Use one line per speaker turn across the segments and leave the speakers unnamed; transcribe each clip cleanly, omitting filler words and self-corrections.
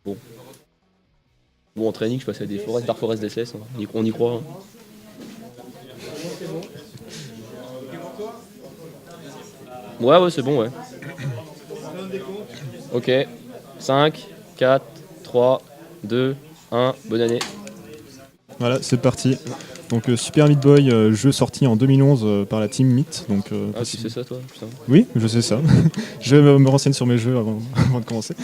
Bon. Bon, en training, je passais à des forest, Dark Forest DSS, hein. On y croit. Hein. Ouais, c'est bon, ouais. Ok. 5, 4, 3, 2, 1. Bonne année.
Voilà, c'est parti. Donc Super Meat Boy, jeu sorti en 2011 par la Team Meat. Donc,
Ah, tu sais ça, toi? Putain.
Oui, je sais ça. Je me renseigne sur mes jeux avant de commencer.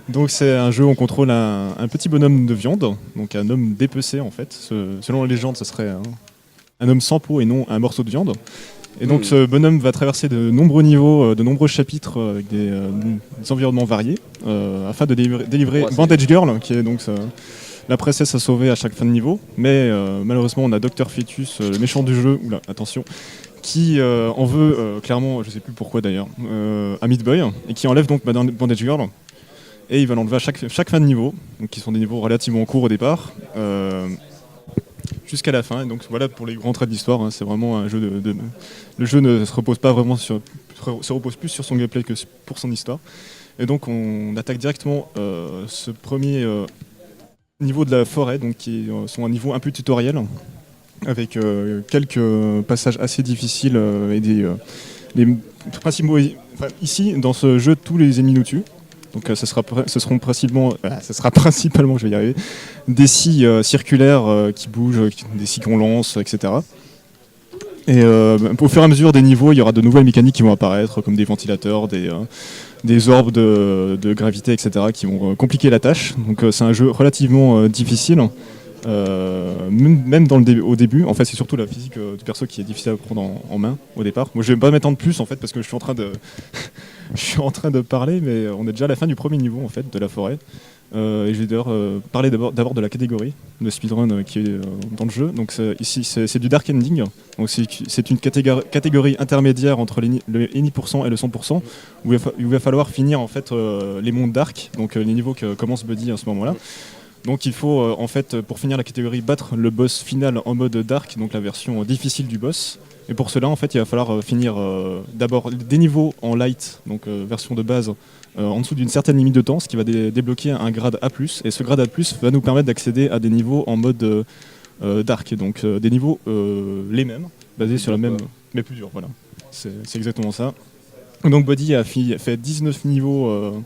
Donc c'est un jeu où on contrôle un petit bonhomme de viande, donc un homme dépecé en fait. Selon la légende, ce serait un homme sans peau et non un morceau de viande. Et donc ce bonhomme va traverser de nombreux niveaux, de nombreux chapitres avec des environnements variés, afin de délivrer Bandage Girl, qui est donc la princesse à sauver à chaque fin de niveau. Mais malheureusement, on a Dr Fetus, le méchant du jeu, oula, attention, qui en veut clairement, je sais plus pourquoi d'ailleurs, à Meat Boy, et qui enlève donc Bandage Girl. Et il va l'enlever à chaque fin de niveau, donc qui sont des niveaux relativement courts au départ, jusqu'à la fin. Et donc voilà pour les grands traits de l'histoire. Hein, c'est vraiment un jeu le jeu ne se repose pas vraiment se repose plus sur son gameplay que pour son histoire. Et donc on attaque directement ce premier niveau de la forêt, donc qui sont un niveau un peu tutoriel, avec quelques passages assez difficiles et les principaux. Enfin, ici, dans ce jeu, tous les ennemis nous tuent. Donc ce sera principalement, je vais y arriver, des scies circulaires qui bougent, des scies qu'on lance, etc. Et au fur et à mesure des niveaux, il y aura de nouvelles mécaniques qui vont apparaître, comme des ventilateurs, des orbes de gravité, etc., qui vont compliquer la tâche. Donc c'est un jeu relativement difficile. Même au début, en fait, c'est surtout la physique du perso qui est difficile à prendre en main au départ. Moi, je vais pas m'étendre plus en fait parce que je suis en train de, je suis en train de parler, mais on est déjà à la fin du premier niveau en fait de la forêt. Et je vais d'ailleurs parler d'abord de la catégorie de speedrun qui est dans le jeu. Donc ici, c'est du dark ending. Donc c'est une catégorie intermédiaire entre le 1% et le 100%, où il va falloir finir en fait les mondes dark, donc les niveaux que commence Buddy à ce moment-là. Donc il faut en fait pour finir la catégorie battre le boss final en mode dark, donc la version difficile du boss. Et pour cela en fait il va falloir finir d'abord des niveaux en light, donc version de base, en dessous d'une certaine limite de temps, ce qui va débloquer un grade A+. Et ce grade A+, va nous permettre d'accéder à des niveaux en mode dark, donc des niveaux les mêmes, basés sur la même, mais plus dur, voilà. C'est exactement ça. Donc Body a fait 19 niveaux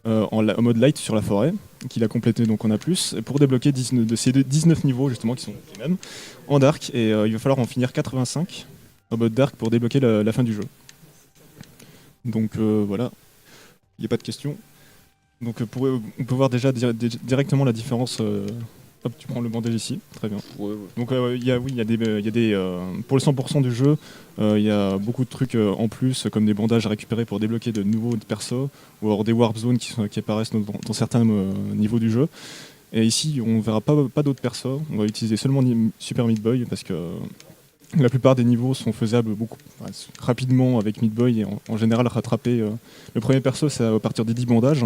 en mode light sur la forêt, qu'il a complété donc en A+, pour débloquer de ces 19 niveaux justement qui sont les mêmes en dark, et il va falloir en finir 85 en mode dark pour débloquer la fin du jeu. Donc voilà, il n'y a pas de question. Donc on peut voir déjà directement la différence. Hop, tu prends le bandage ici, très bien.
Ouais.
Donc il y a des pour le 100% du jeu, il y a beaucoup de trucs en plus, comme des bandages à récupérer pour débloquer de nouveaux persos, ou alors des warp zones qui apparaissent dans certains niveaux du jeu. Et ici, on ne verra pas d'autres persos, on va utiliser seulement Super Meat Boy, parce que la plupart des niveaux sont faisables rapidement avec Meat Boy, et en général rattraper le premier perso, c'est à partir des 10 bandages.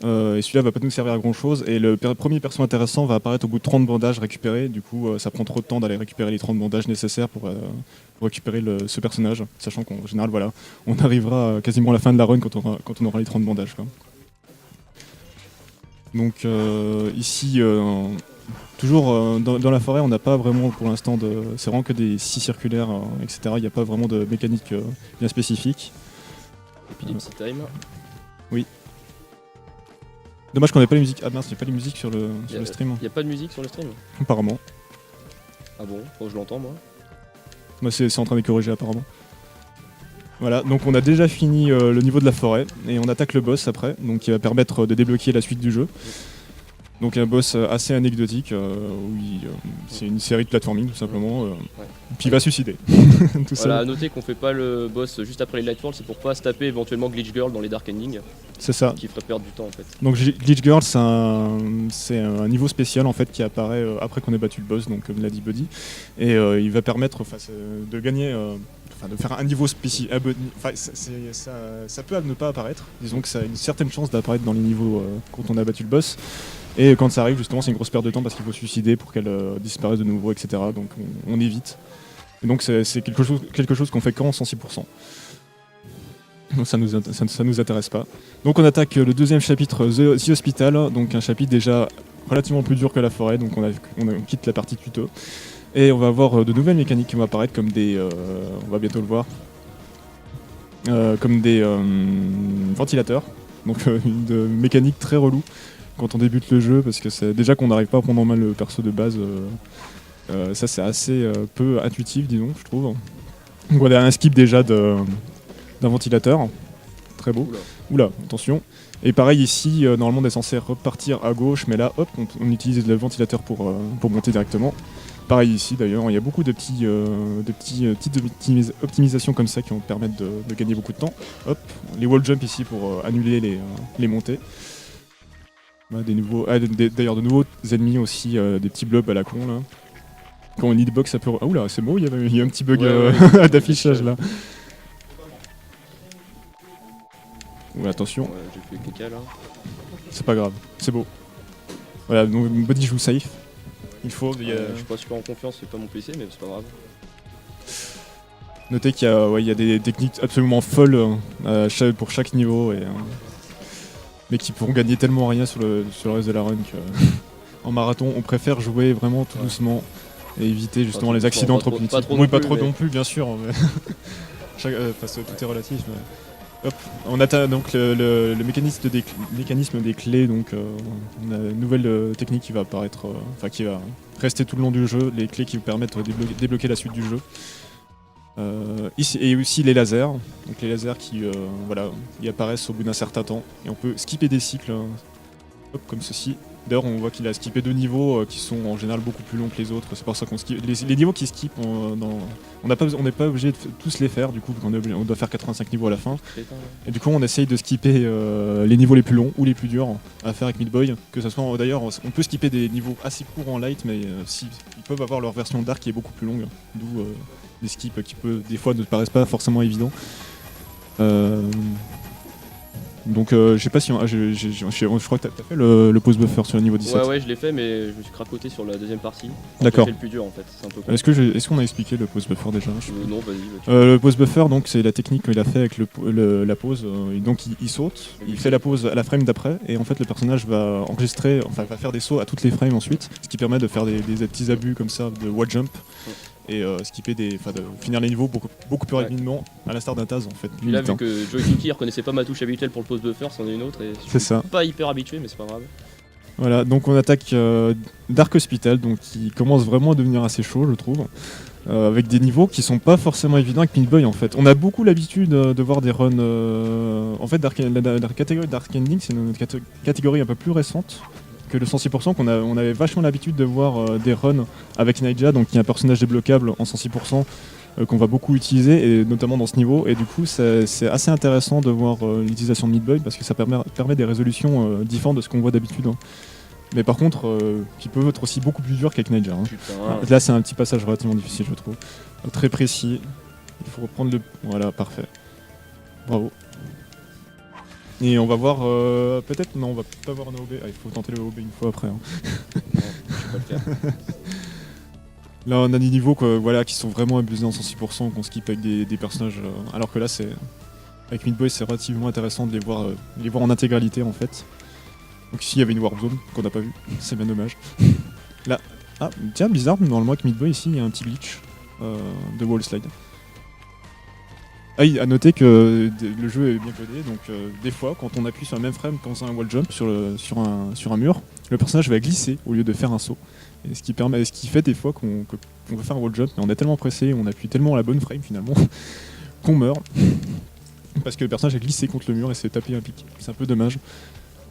Et celui-là va pas nous servir à grand chose, et le premier perso intéressant va apparaître au bout de 30 bandages récupérés. Du coup ça prend trop de temps d'aller récupérer les 30 bandages nécessaires pour récupérer ce personnage, sachant qu'en général voilà, on arrivera quasiment à la fin de la run quand on aura les 30 bandages quoi. Donc ici toujours dans la forêt, on n'a pas vraiment pour l'instant c'est vraiment que des scies circulaires, etc. Il n'y a pas vraiment de mécanique bien spécifique.
Epilepsy Time.
Oui. Dommage qu'on n'ait pas les musiques. Ah mince, il n'y a pas les musiques sur le stream.
Il n'y a pas de musique sur le stream?
Apparemment.
Ah bon? Oh, je l'entends moi.
Moi c'est en train de corriger apparemment. Voilà, donc on a déjà fini le niveau de la forêt et on attaque le boss après, donc qui va permettre de débloquer la suite du jeu. Donc un boss assez anecdotique, c'est une série de platforming tout simplement, puis il va suicider. Tout
voilà,
ça.
à noter qu'on fait pas le boss juste après les Lightfall, c'est pour pas se taper éventuellement Glitch Girl dans les Dark Ending.
C'est ça.
Qui ferait perdre du temps en fait.
Donc Glitch Girl c'est un niveau spécial en fait qui apparaît après qu'on ait battu le boss, donc comme l'a dit Buddy, et il va permettre de gagner, de faire un niveau spécial. Ça peut ne pas apparaître, disons que ça a une certaine chance d'apparaître dans les niveaux quand on a battu le boss. Et quand ça arrive, justement, c'est une grosse perte de temps parce qu'il faut suicider pour qu'elle disparaisse de nouveau, etc. Donc on évite. Et donc c'est quelque chose qu'on fait qu'en 106%. Donc ça nous intéresse pas. Donc on attaque le deuxième chapitre, The Hospital, donc un chapitre déjà relativement plus dur que la forêt, donc on quitte la partie tuto. Et on va avoir de nouvelles mécaniques qui vont apparaître comme des... on va bientôt le voir. Comme des ventilateurs. Donc une mécanique très relou quand on débute le jeu, parce que c'est déjà qu'on n'arrive pas à prendre en main le perso de base. Ça c'est assez peu intuitif, disons, je trouve. Donc on a un skip déjà d'un ventilateur. Très beau. Oula, attention. Et pareil ici, normalement on est censé repartir à gauche, mais là, hop, on utilise le ventilateur pour monter directement. Pareil ici d'ailleurs, il y a beaucoup de petites optimisations comme ça qui vont permettre de gagner beaucoup de temps. Hop, les wall jump ici pour annuler les montées. D'ailleurs de nouveaux ennemis aussi, des petits blobs à la con là. Quand on hitbox ça peut... Ah oula, c'est beau, il y a un petit bug d'affichage là. Ouais, attention.
Ouais, j'ai fait caca là.
C'est pas grave, c'est beau. Voilà, donc Body joue safe. Il faut...
Je suis pas super en confiance, c'est pas mon PC, mais c'est pas grave.
Notez qu'il y a des techniques absolument folles pour chaque niveau, mais qui pourront gagner tellement rien sur le reste de la run que... En marathon, on préfère jouer vraiment tout doucement et éviter justement les accidents trop inutiles. Oui, pas trop non plus, bien sûr. Mais parce que tout est relatif. Mais... Hop, on atteint donc le mécanisme des clés, donc on a une nouvelle technique qui va apparaître, qui va rester tout le long du jeu, les clés qui vous permettent de débloquer la suite du jeu. Ici, et aussi les lasers, donc les lasers qui apparaissent au bout d'un certain temps, et on peut skipper des cycles, hop, comme ceci. D'ailleurs on voit qu'il a skippé 2 niveaux qui sont en général beaucoup plus longs que les autres, c'est pour ça qu'on skip. Les niveaux qui skippent, on n'est pas obligé de tous les faire, du coup on doit faire 85 niveaux à la fin. Et du coup on essaye de skipper les niveaux les plus longs ou les plus durs à faire avec Meat Boy, que ce soit d'ailleurs on peut skipper des niveaux assez courts en light, mais ils peuvent avoir leur version dark qui est beaucoup plus longue, d'où des skips qui des fois ne paraissent pas forcément évidents. Donc je sais pas si je crois que t'as fait le pause buffer sur le niveau 17.
Ouais je l'ai fait, mais je me suis cracoté sur la deuxième partie.
D'accord.
J'ai fait le plus dur en fait, c'est un peu con.
Est-ce qu'on a expliqué le pause buffer déjà?
Non, vas-y.
Le pause buffer, donc c'est la technique qu'il a fait avec la pause. Et donc il saute, il fait la pause à la frame d'après, et en fait le personnage va enregistrer, va faire des sauts à toutes les frames ensuite, ce qui permet de faire des petits abus comme ça de wall jump. Et skipper de finir les niveaux beaucoup plus rapidement, à l'instar d'un Taz en fait.
Puis là, vu que Joy Suki reconnaissait pas ma touche habituelle pour le pause buffer, c'en est une autre, et je suis pas hyper habitué, mais c'est pas grave.
Voilà, donc on attaque Dark Hospital, donc qui commence vraiment à devenir assez chaud, je trouve, avec des niveaux qui sont pas forcément évidents avec Meat Boy en fait. On a beaucoup l'habitude de voir des runs. En fait, la catégorie Dark Ending, c'est une catégorie un peu plus récente que le 106%, on avait vachement l'habitude de voir des runs avec Naija, donc qui est un personnage débloquable en 106%, qu'on va beaucoup utiliser, et notamment dans ce niveau, et du coup c'est assez intéressant de voir l'utilisation de Meat Boy, parce que ça permet des résolutions différentes de ce qu'on voit d'habitude. Hein. Mais par contre, qui peuvent être aussi beaucoup plus dur qu'avec Naija. Hein. Là c'est un petit passage relativement difficile, je trouve. Très précis, il faut reprendre le... Voilà, parfait. Bravo. Et on va voir, peut-être, non on va pas voir un OB, il faut tenter le OB une fois après. Hein.
Non, je vais pas le faire.
Là on a des niveaux qui sont vraiment abusés en 106%, qu'on skip avec des personnages, alors que là avec Meat Boy c'est relativement intéressant de les voir en intégralité en fait. Donc ici il y avait une Warp Zone qu'on n'a pas vue, c'est bien dommage. Là, tiens bizarre, normalement avec Meat Boy ici il y a un petit glitch de wall slide. À noter que le jeu est bien codé, donc des fois, quand on appuie sur la même frame quand on a un wall jump sur un mur, le personnage va glisser au lieu de faire un saut. Et ce qui fait des fois qu'on veut faire un wall jump, mais on est tellement pressé, on appuie tellement à la bonne frame finalement, qu'on meurt. Parce que le personnage a glissé contre le mur et s'est tapé un pic. C'est un peu dommage.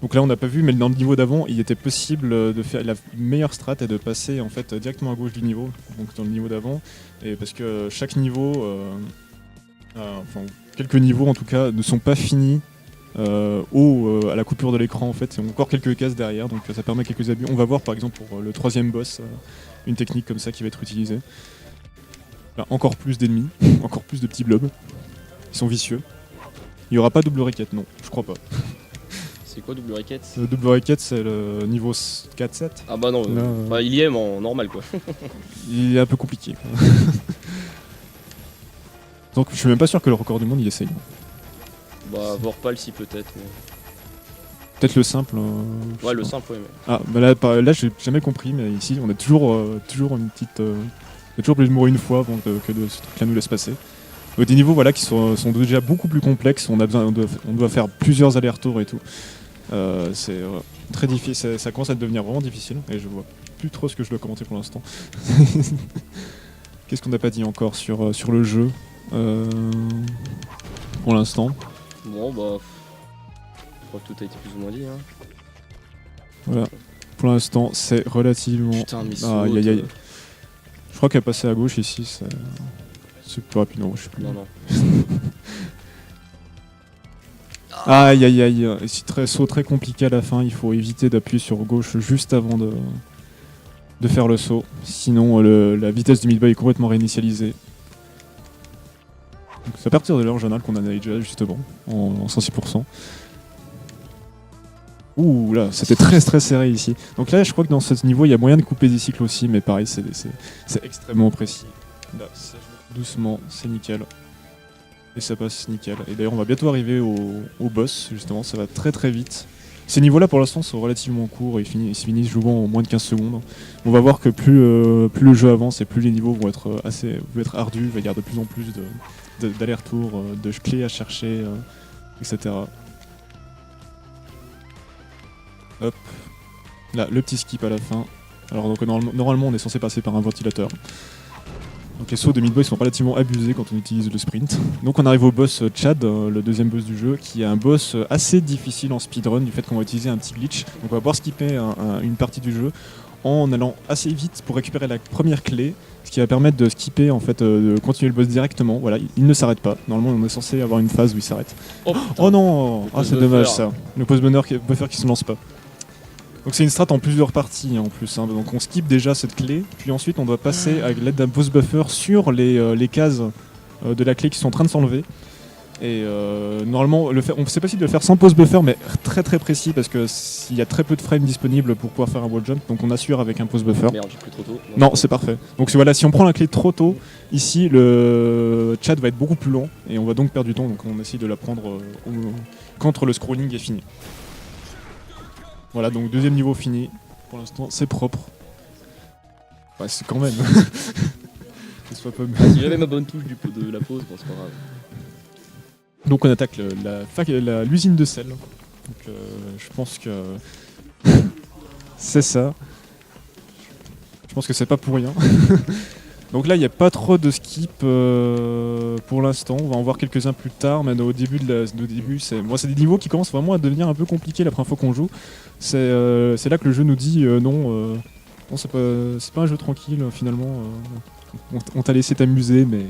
Donc là on n'a pas vu, mais dans le niveau d'avant, il était possible de faire la meilleure strat et de passer en fait directement à gauche du niveau, donc dans le niveau d'avant, et parce que chaque niveau... quelques niveaux en tout cas ne sont pas finis à la coupure de l'écran en fait, c'est encore quelques cases derrière, donc ça permet quelques abus. On va voir par exemple pour le 3ème boss une technique comme ça qui va être utilisée. Là, encore plus d'ennemis, encore plus de petits blobs, ils sont vicieux. Il n'y aura pas double requête, non, je crois pas.
C'est quoi double requête?
Double requête c'est le niveau 4-7.
Ah bah non, là, il y est mais en normal quoi.
Il est un peu compliqué. Donc je suis même pas sûr que le record du monde il essaye.
Bah, Vorpal si peut-être. Mais...
Peut-être le simple.
Ouais, le simple, ouais. Mais...
Ah, bah là j'ai jamais compris, mais ici on a toujours une petite. On a toujours plus de mourir une fois avant que ce truc-là nous laisse passer. Des niveaux voilà, qui sont déjà beaucoup plus complexes, on doit faire plusieurs allers-retours et tout. C'est très difficile, ça commence à devenir vraiment difficile et je vois plus trop ce que je dois commenter pour l'instant. Qu'est-ce qu'on n'a pas dit encore sur le jeu pour l'instant?
Bon bah... Je crois que tout a été plus ou moins dit. Hein.
Voilà, pour l'instant c'est relativement...
Putain, mais
aïe. Je crois qu'à passer à gauche ici, c'est plus rapide, non, je sais plus.
Non.
Aïe. C'est saut très compliqué à la fin, il faut éviter d'appuyer sur gauche juste avant de faire le saut. Sinon la vitesse du mid-boy est complètement réinitialisée. Donc c'est à partir de l'heure journal qu'on analyse déjà justement, en 106%. Ouh là, c'était très serré ici. Donc là je crois que dans ce niveau il y a moyen de couper des cycles aussi, mais pareil c'est extrêmement précis. Là, ça joue doucement, c'est nickel. Et ça passe nickel. Et d'ailleurs on va bientôt arriver au boss, justement, ça va très vite. Ces niveaux-là pour l'instant sont relativement courts et ils finissent souvent en moins de 15 secondes. On va voir que plus le jeu avance et plus les niveaux vont être ardus, il va y avoir de plus en plus d'allers-retours, de clés à chercher, etc. Hop. Là, le petit skip à la fin. Alors donc normalement on est censé passer par un ventilateur. Donc les sauts de mid-boy sont relativement abusés quand on utilise le sprint. Donc on arrive au boss Chad, le deuxième boss du jeu, qui est un boss assez difficile en speedrun du fait qu'on va utiliser un petit glitch. Donc on va pouvoir skipper une partie du jeu en allant assez vite pour récupérer la première clé, ce qui va permettre de skipper, en fait, de continuer le boss directement. Voilà, il ne s'arrête pas. Normalement on est censé avoir une phase où il s'arrête. Oh non, c'est dommage ça. Le pause buffer qui se lance pas. Donc c'est une strat en plusieurs parties en plus, hein. Donc on skip déjà cette clé, puis ensuite on doit passer avec l'aide d'un pause buffer sur les cases de la clé qui sont en train de s'enlever. Et normalement, c'est possible de le faire sans pause buffer, mais très précis parce que s'il y a très peu de frames disponibles pour pouvoir faire un wall jump, donc on assure avec un pause buffer.
Merde, j'ai pris trop tôt.
Non, c'est parfait. Donc voilà, si on prend la clé trop tôt, ici le chat va être beaucoup plus lent et on va donc perdre du temps. Donc on essaye de la prendre quand le scrolling est fini. Voilà, donc deuxième niveau fini. Pour l'instant, c'est propre. Ouais, c'est quand même. Soit pas...
Si j'avais ma bonne touche de la pause, bon, c'est pas grave.
Donc on attaque l'usine de sel. Donc je pense que c'est ça. Je pense que c'est pas pour rien. Donc là, il n'y a pas trop de skip pour l'instant. On va en voir quelques-uns plus tard, mais au début, c'est des niveaux qui commencent vraiment à devenir un peu compliqués la première fois qu'on joue. C'est là que le jeu nous dit non, c'est pas un jeu tranquille finalement. On t'a laissé t'amuser, mais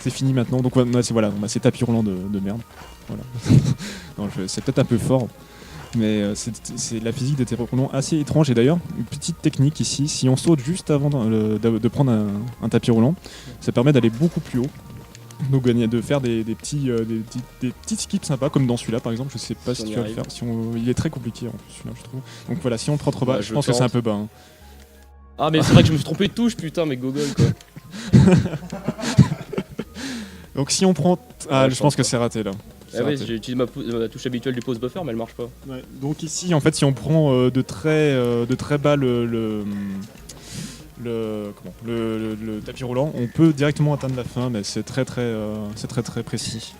c'est fini maintenant. Donc on a ces tapis roulants de merde. Voilà. C'est peut-être un peu fort. Mais c'est la physique des tapis roulants assez étrange. Et d'ailleurs, une petite technique ici, si on saute juste avant de prendre un tapis roulant, ça permet d'aller beaucoup plus haut. Donc de faire des petits skips sympas, comme dans celui-là par exemple. Je sais pas si tu vas le faire. Il est très compliqué en plus celui-là, je trouve. Donc voilà, si on prend trop bas, je pense que c'est un peu bas. Hein.
Ah mais c'est vrai que je me suis trompé de touche, putain, mais gogol quoi.
Donc si on prend... Ah, je pense que c'est raté là.
Ah ouais, j'ai utilisé ma touche habituelle du pause buffer, mais elle marche pas.
Ouais, donc ici, en fait, si on prend de très bas le tapis roulant, on peut directement atteindre la fin, mais c'est très précis.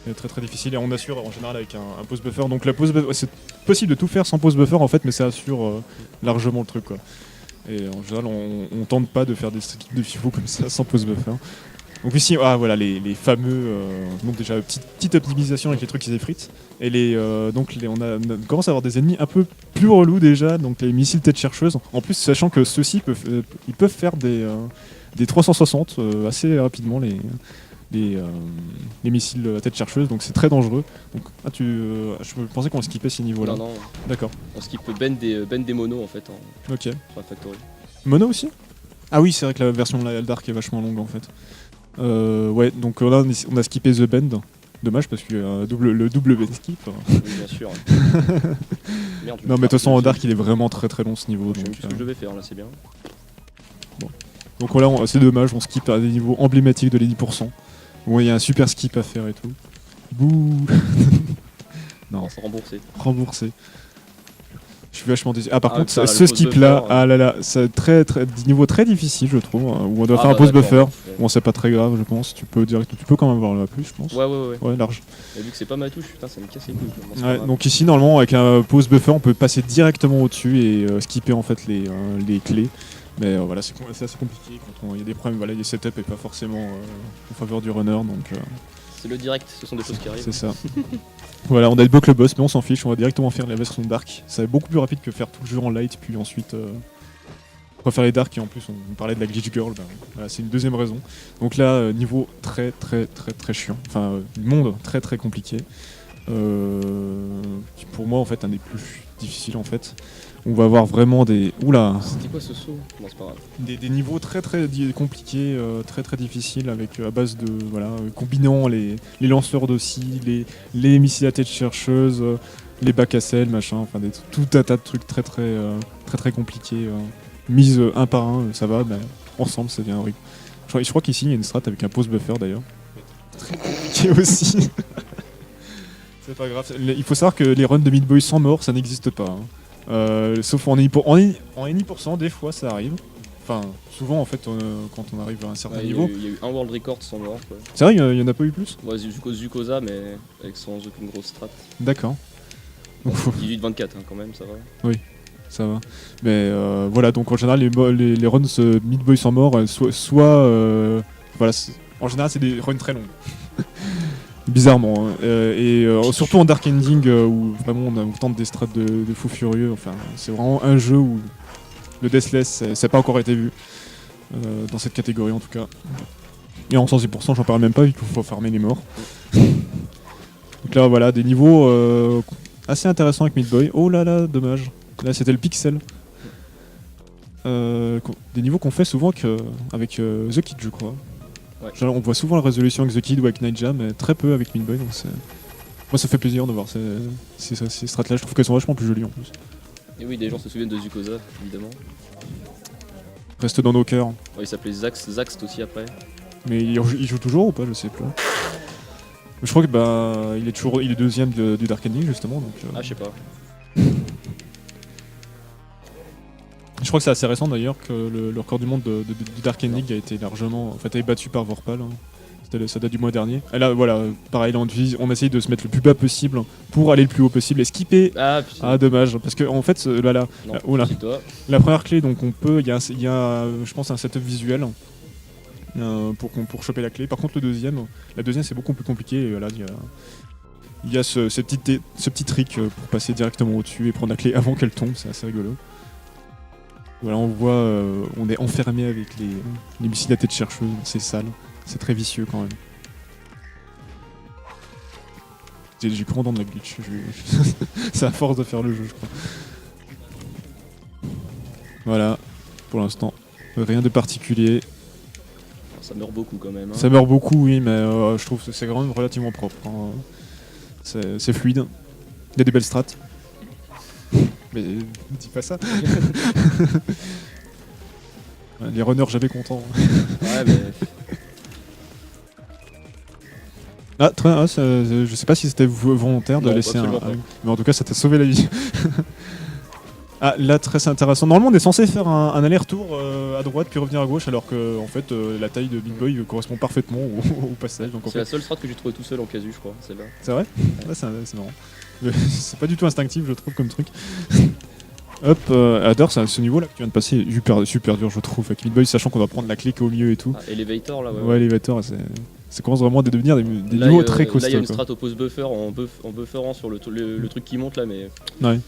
C'est très difficile et on assure en général avec un pause buffer. Donc la pause buffer, c'est possible de tout faire sans pause buffer en fait, mais ça assure largement le truc quoi. Et en général, on tente pas de faire des trucs de FIFO comme ça sans pause buffer. Donc ici, voilà les fameux, donc déjà petite optimisation avec les trucs qui s'effritent. Et on commence à avoir des ennemis un peu plus relous déjà, donc les missiles tête chercheuse. En plus, sachant que ceux-ci ils peuvent faire des 360 assez rapidement les missiles à tête chercheuse, donc c'est très dangereux. Donc je pensais qu'on skippait ces niveaux-là.
Non.
D'accord.
On skippe Ben des monos en fait.
Ok.
Sur la Factory.
Mono aussi ? Ah oui, c'est vrai que la version de la Dark est vachement longue en fait. Ouais, donc là on a skippé The Bend. Dommage parce qu'il y a le double bend skip.
Oui, bien sûr. Merde,
non mais de toute façon en Dark il est vraiment très long ce niveau.
Je sais même plus ce que je devais faire là, c'est bien.
Bon. Donc voilà, c'est dommage, on skip à des niveaux emblématiques de les 10%. Bon, il y a un super skip à faire et tout. Bouh. Non.
C'est remboursé.
Remboursé. Je suis vachement déçu. Ah par contre,
ça,
ce skip là, ah là là, c'est niveau très difficile je trouve, où on doit faire un pause buffer. Bon c'est pas très grave je pense, tu peux quand même avoir la plus je pense.
Ouais,
large.
Et vu que c'est pas ma touche, putain ça me casse les couilles.
Ouais, donc ici normalement avec un pause buffer on peut passer directement au-dessus et skipper en fait les clés. Mais voilà, c'est assez compliqué quand il y a des problèmes, voilà, les setups est pas forcément en faveur du runner donc...
C'est le direct, ce sont des choses qui arrivent.
C'est ça. Voilà, on a débloqué le boss, mais on s'en fiche, on va directement faire la version dark. C'est beaucoup plus rapide que faire tout le jeu en light, puis ensuite on va faire les dark, et en plus on parlait de la glitch girl, voilà, c'est une deuxième raison. Donc là, niveau très chiant, enfin, monde très compliqué. Pour moi, en fait, un des plus difficiles en fait. On va avoir vraiment des... Oula.
C'était quoi ce saut? Non, c'est pas grave.
Des niveaux très compliqués, très difficiles, avec à base de... Voilà, combinant les lanceurs d'ossi, les missiles à tête chercheuse, les bacs à sel, machin, enfin tout un tas de trucs très compliqués. Mise un par un, ça va, mais ensemble ça devient horrible. Je crois qu'ici il y a une strat avec un pause buffer d'ailleurs. Très compliqué aussi. C'est pas grave. Il faut savoir que les runs de Meat Boy sans mort, ça n'existe pas. Hein. Sauf en any%, des fois ça arrive. Enfin, souvent en fait, quand on arrive à un certain niveau.
Il y a eu un world record sans mort. Quoi.
C'est vrai, il y en a pas eu plus?
Ouais, Zukoza, mais sans aucune grosse strat.
D'accord.
18-24 hein, quand même, ça va.
Oui, ça va. Mais voilà, donc en général, les runs Meat Boy sans mort, voilà, en général, c'est des runs très longs. Bizarrement, hein. Surtout en Dark Ending où vraiment on tente des strats de fou furieux, enfin c'est vraiment un jeu où le Deathless ça n'a pas encore été vu dans cette catégorie en tout cas. Et en 110% j'en parle même pas vu qu'il faut farmer les morts. Donc là voilà, des niveaux assez intéressants avec Meat Boy. Oh là là, dommage. Là c'était le pixel. Des niveaux qu'on fait souvent avec The Kid je crois.
Ouais.
Genre, on voit souvent la résolution avec The Kid ou avec Nightja, mais très peu avec Meat Boy, donc moi ça fait plaisir de voir ces strats-là, je trouve qu'elles sont vachement plus jolies en plus.
Et oui, des gens se souviennent de Zukoza, évidemment.
Reste dans nos cœurs.
Ouais, il s'appelait Zaxt aussi après.
Mais il joue toujours ou pas, je sais pas. Je crois que il est deuxième du Dark Ending justement, donc...
Ah, je sais pas.
Je crois que c'est assez récent d'ailleurs que le record du monde du Dark Ending a été largement... En fait, a été battu par Vorpal. Hein. Ça date du mois dernier. Et là, voilà, pareil, là, on essaye de se mettre le plus bas possible pour aller le plus haut possible et skipper. Ah, dommage. Parce que, en fait, la première clé, donc on peut... Il y a, je pense, un setup visuel pour choper la clé. Par contre, la deuxième, c'est beaucoup plus compliqué. Et là, il y a ce petit trick pour passer directement au-dessus et prendre la clé avant qu'elle tombe. C'est assez rigolo. Voilà, on voit, on est enfermé avec les missiles à tête chercheuse, c'est sale, c'est très vicieux quand même. J'ai grand dans de la glitch, c'est à force de faire le jeu je crois. Voilà, pour l'instant, rien de particulier.
Ça meurt beaucoup quand même. Hein.
Ça meurt beaucoup oui, mais je trouve que c'est quand même relativement propre. Hein. C'est fluide, il y a des belles strats. Mais dis pas ça. Les runners jamais contents.
Ouais mais...
je sais pas si c'était volontaire de laisser mais en tout cas ça t'a sauvé la vie. Ah là très intéressant. Normalement on est censé faire un aller-retour à droite puis revenir à gauche alors que en fait la taille de Meat Boy correspond parfaitement au passage.
C'est la seule strat que j'ai trouvé tout seul en casu je crois, celle-là.
C'est vrai? Ouais, c'est marrant. C'est pas du tout instinctif je trouve comme truc. Hop, Adder, ce niveau là que tu viens de passer est super dur je trouve avec Meat Boy, sachant qu'on va prendre la clé qui est au milieu et tout.
Ah, Elevator là
ouais. Elevator, ça commence vraiment à devenir des niveaux très costauds.
Là il y a une strat au pause buffer en bufferant sur le truc qui monte là mais...
Ouais.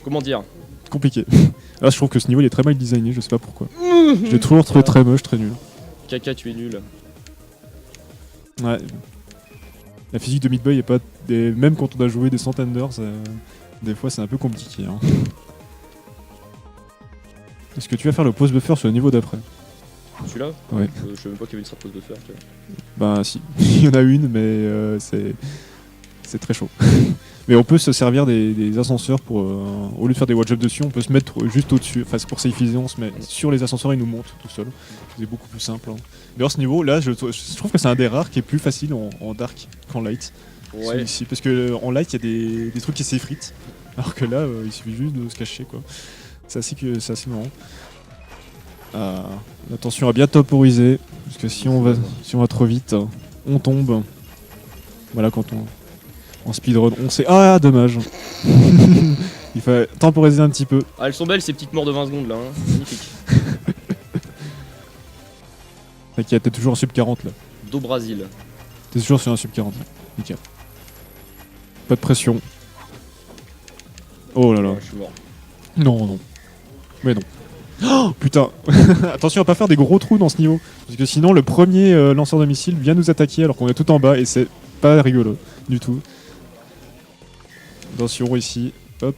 Comment dire?
Compliqué. Là je trouve que ce niveau il est très mal designé, je sais pas pourquoi. Je l'ai toujours trouvé très moche, très nul.
Caca, tu es nul.
Ouais. La physique de Meat Boy est pas... Même quand on a joué des centaines d'heures, des fois c'est un peu compliqué. Hein. Est-ce que tu vas faire le pause buffer sur le niveau d'après?
Celui-là?
Ouais.
Je sais même pas qu'il y avait une strat pause buffer. Tu vois.
Bah si, il y en a une, mais c'est très chaud. Mais on peut se servir des ascenseurs pour, au lieu de faire des watch-up dessus, on peut se mettre juste au-dessus. Enfin, pour safe on se met sur les ascenseurs et ils nous montent tout seul. C'est beaucoup plus simple. Hein. D'ailleurs, ce niveau, là, je trouve que c'est un des rares qui est plus facile en dark qu'en light.
Ouais.
Celui-ci, parce que en light il y a des trucs qui s'effritent, alors que là il suffit juste de se cacher quoi. C'est assez marrant. Attention à bien temporiser, parce que si on va trop vite, on tombe. Voilà, quand en speedrun, on sait. Ah, dommage. Il faut temporiser un petit peu.
Ah, elles sont belles ces petites morts de 20 secondes là, hein. Magnifique.
T'inquiète, t'es toujours en sub 40 là.
Do Brasil.
T'es toujours sur un sub 40. Nickel. Pas de pression. Oh là là.
Ouais, je suis mort.
Non. Mais non. Oh putain. Attention à pas faire des gros trous dans ce niveau. Parce que sinon le premier lanceur de missile vient nous attaquer alors qu'on est tout en bas et c'est pas rigolo du tout. Attention ici. Hop.